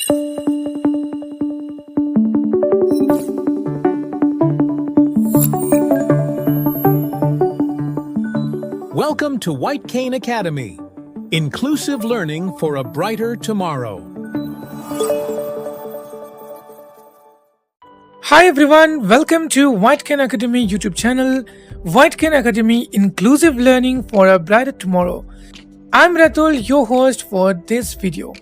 Welcome to WhiteCane Academy, inclusive learning for a brighter tomorrow. Hi everyone, welcome to WhiteCane Academy YouTube channel, WhiteCane Academy Inclusive Learning for a Brighter Tomorrow. I'm Ratul, your host for this video.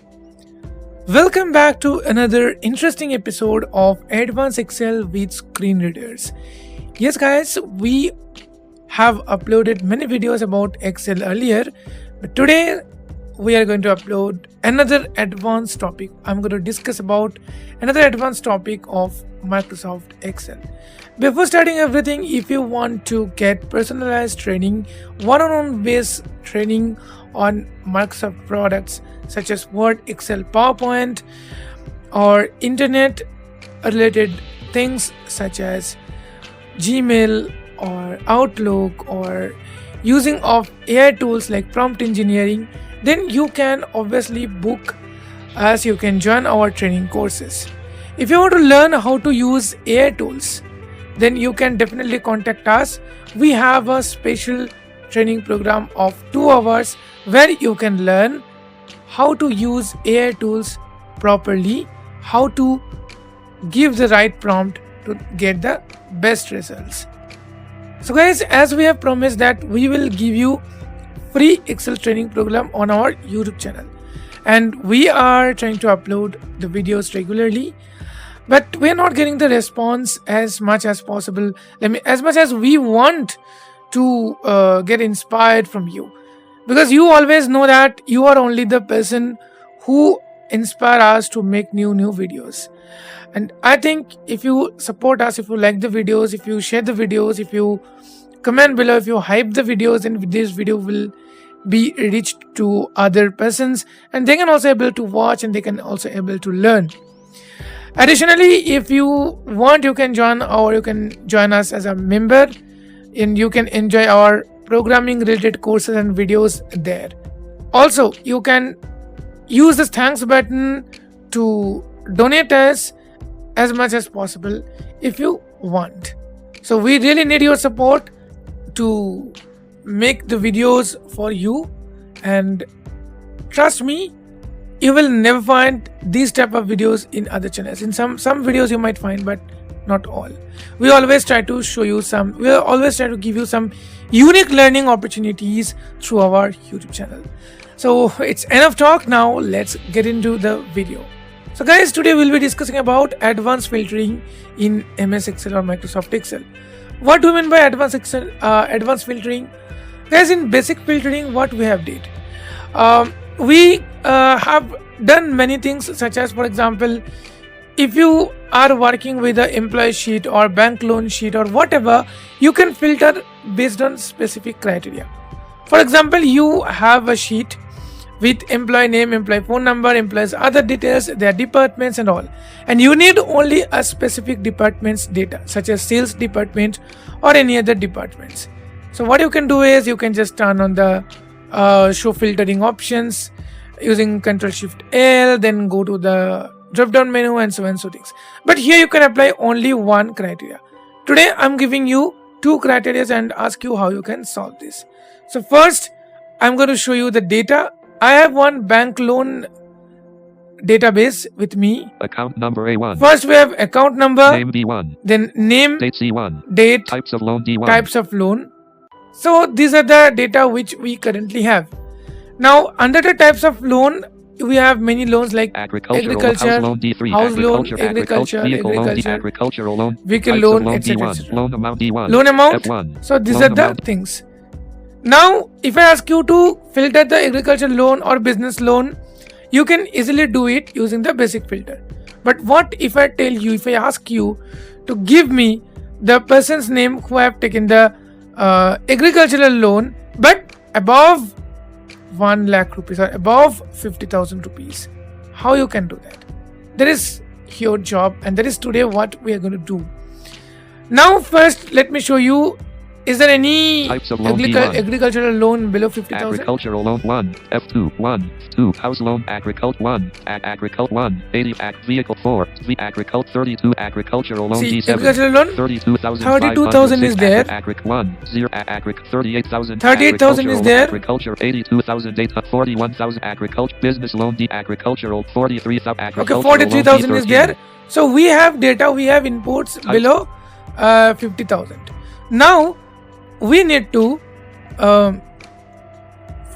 Welcome back to another interesting episode of Advanced Excel with Screen Readers. Yes guys, we have uploaded many videos about Excel earlier, but today we are going to upload another advanced topic. I'm going to discuss about another advanced topic of Microsoft Excel. Before starting everything, if you want to get personalized training, one-on-one based training on Microsoft products such as Word, Excel, PowerPoint, or internet related things such as Gmail or Outlook, or using of AI tools like prompt engineering, then you can obviously book us. You can join our training courses. If you want to learn how to use AI tools, then you can definitely contact us. We have a special training program of 2 hours where you can learn how to use AI tools properly, how to give the right prompt to get the best results. So guys, as we have promised that we will give you free Excel training program on our YouTube channel, and we are trying to upload the videos regularly, but we are not getting the response as much as possible. As much as we want to get inspired from you, because you always know that you are only the person who inspire us to make new videos. And I think if you support us, if you like the videos, if you share the videos, if you comment below, if you hype the videos, then this video will be reached to other persons, and they can also able to watch, and they can also able to learn. Additionally, if you want, you can join us as a member, and you can enjoy our programming related courses and videos there. Also, you can use this thanks button to donate us as much as possible if you want. So we really need your support to make the videos for you, and trust me, you will never find these type of videos in other channels. In some videos you might find, but not all. We always try to show you we always try to give you some unique learning opportunities through our YouTube channel. So it's enough talk, now let's get into the video. So guys, today we'll be discussing about advanced filtering in MS Excel or Microsoft Excel. What do we mean by advanced filtering? Guys, in basic filtering, what we have did, we have done many things, such as, for example, if you are working with an employee sheet or bank loan sheet or whatever, you can filter based on specific criteria. For example, you have a sheet with employee name, employee phone number, employees other details, their departments and all, and you need only a specific department's data, such as sales department or any other departments. So what you can do is, you can just turn on the show filtering options using Ctrl+Shift+L, then go to the drop down menu and so things. But here you can apply only one criteria. Today I'm giving you 2 criteria and ask you how you can solve this. So first, I'm going to show you the data. I have one bank loan database with me. Account number A1. First we have account number, Name B1. then name, Date C1. date, Types of loan D1. types of loan. So these are the data which we currently have. Now under the types of loan, we have many loans like agriculture, house loan D3, house loan, agriculture, vehicle loan D, agricultural loan, vehicle types loan, of loan etc. D1, loan amount D1, Loan amount. F1. So these Loan are the amount. things. Now if I ask you to filter the agriculture loan or business loan, you can easily do it using the basic filter. But what if I ask you to give me the person's name who have taken the agricultural loan, but above 1 lakh rupees or above 50,000 rupees, how you can do that? That is your job, and that is today what we are going to do. Now first let me show you Is there any Types of loan D1. agricultural loan below 50,000? Agricultural loan 1, F2, 1, 2, house loan, agricult 1, agricult 1, 80, vehicle 4, agricult 32, agricultural loan See, D7, agricultural loan 32,000 is there. Agric 1, 0, agric 38,000, 38,000 is there. agriculture 82,000, data 41,000, agriculture, business loan D, agricultural 43,000, agricultural Okay, 43,000 is there. So we have data, we have inputs below 50,000. Now we need to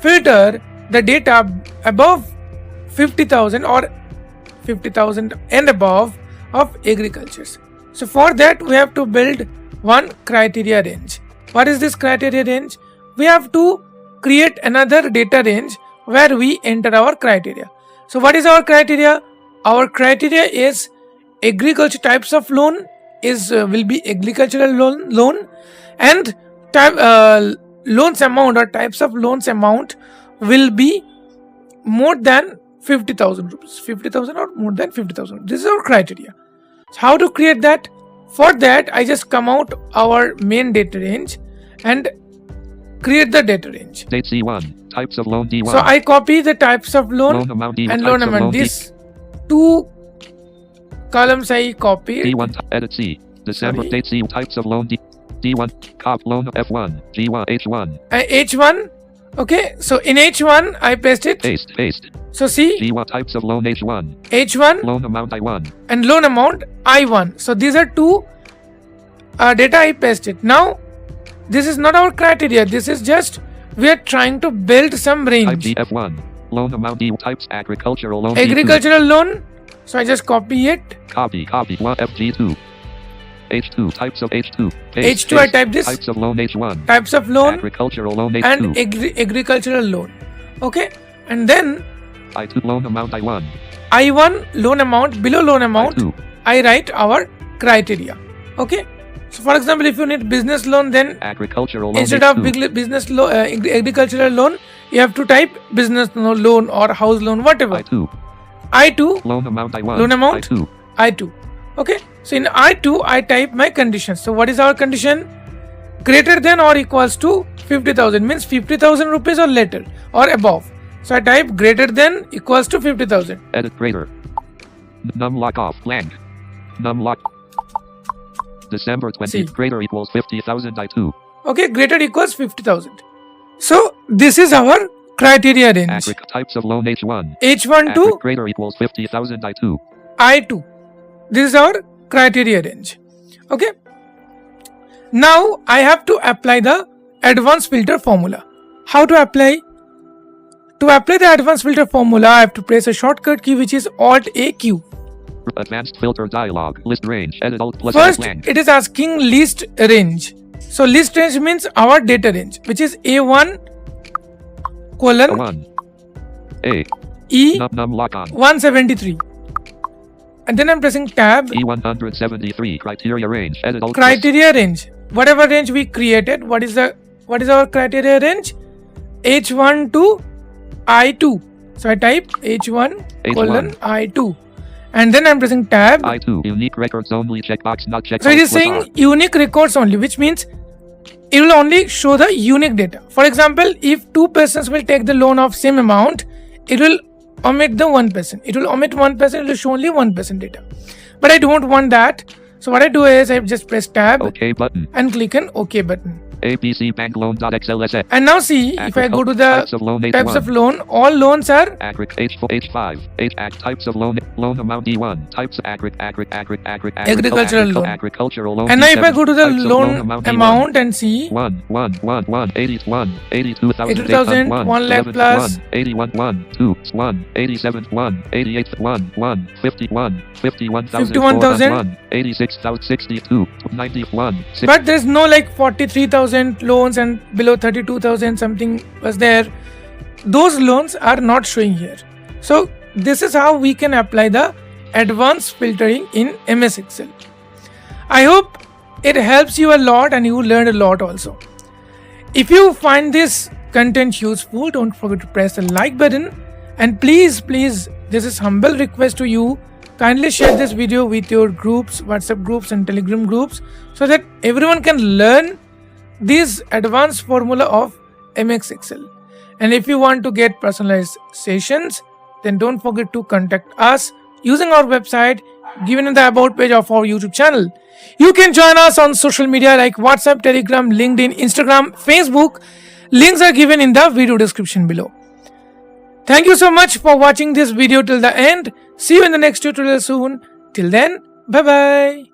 filter the data above 50,000 or 50,000 and above of agricultures. So for that we have to build one criteria range. What is this criteria range? We have to create another data range where we enter our criteria. So what is our criteria? Our criteria is agriculture types of loan will be agricultural loan and type, loans amount or types of loans amount will be more than 50,000 rupees, 50,000 or more than 50,000. This is our criteria. So how to create that? For that, I just come out our main data range and create the data range. Date C1, types of loan D1. So I copy the types of loan amount D1, and loan amount. These two columns I copied. D1, edit C, December, date C, types of loan D1, cop loan F1, G1, H1. H1. Okay, so in H1 I paste it. Paste. So see, G1, types of loan H1. H1 Loan amount I1. and loan amount I1. So these are two data I pasted. Now this is not our criteria. This is just we are trying to build some range. Type D F1. Loan amount D types agricultural loan. Agricultural D2. Loan. So I just copy it. Copy. 1 FG2. H2, types of H2. H2 I type this. Types of loan H1. Types of loan. Agricultural loan H2. And agricultural loan. Okay. And then I2 loan amount I1. I1 loan amount, below loan amount, I2. I write our criteria. Okay. So for example, if you need business loan, then agricultural loan instead H2. of business loan, agricultural loan, you have to type business loan or house loan, whatever. I2 loan amount I1. Loan amount I2. Okay. So in I2 I type my condition. So what is our condition? Greater than or equals to 50,000 means 50,000 rupees or later or above. So I type greater than equals to 50,000. Edit greater. Num lock off blank. Num lock. December 20. See. Greater equals 50,000 I2. Okay, greater equals 50,000. So this is our criteria range. Types of loan H1. H1 to greater equals 50,000 I2. I2. This is our criteria range. Okay. Now I have to apply the advanced filter formula. How to apply? To apply the advanced filter formula, I have to press a shortcut key which is Alt AQ. Advanced filter dialog. List range. Edit Alt plus First, blank. it is asking list range. So list range means our data range, which is A1 colon 1. A. E Num lock on. 173. And then I'm pressing tab. E173 criteria range. Edit Alt Criteria range. Whatever range we created, what is our criteria range? H1 to I2. So I type H1 colon I2. And then I'm pressing tab. I2 unique records only checkbox not checkbox. So it is saying unique records only, which means it will only show the unique data. For example, if two persons will take the loan of same amount, it will omit the one person. It will omit one person, it will show only 1% data. But I don't want that. So what I do is I just press tab OK button and click on OK button. ABC bank loan.xlsx. And now see, if I go to the types of loan, all loans are H4, H5, types of loan amount D1, types of agricultural loan. Agricultural loan. And now if I go to the loan amount and see 81, 82,000, 1 lakh plus 81, 2, 87, 88, 51,000, 86,000, 62, 91. But there's no like 43,000 loans and below 32,000 something was there. Those loans are not showing here. So this is how we can apply the advanced filtering in MS Excel. I hope it helps you a lot and you learned a lot also. If you find this content useful, don't forget to press the like button, and please, this is humble request to you, kindly share this video with your groups, WhatsApp groups and Telegram groups, so that everyone can learn this advanced formula of MX Excel. And if you want to get personalized sessions, then don't forget to contact us using our website given in the about page of our YouTube channel. You can join us on social media like WhatsApp, Telegram, LinkedIn, Instagram, Facebook. Links are given in the video description below. Thank you so much for watching this video till the end. See you in the next tutorial soon. Till then, bye bye.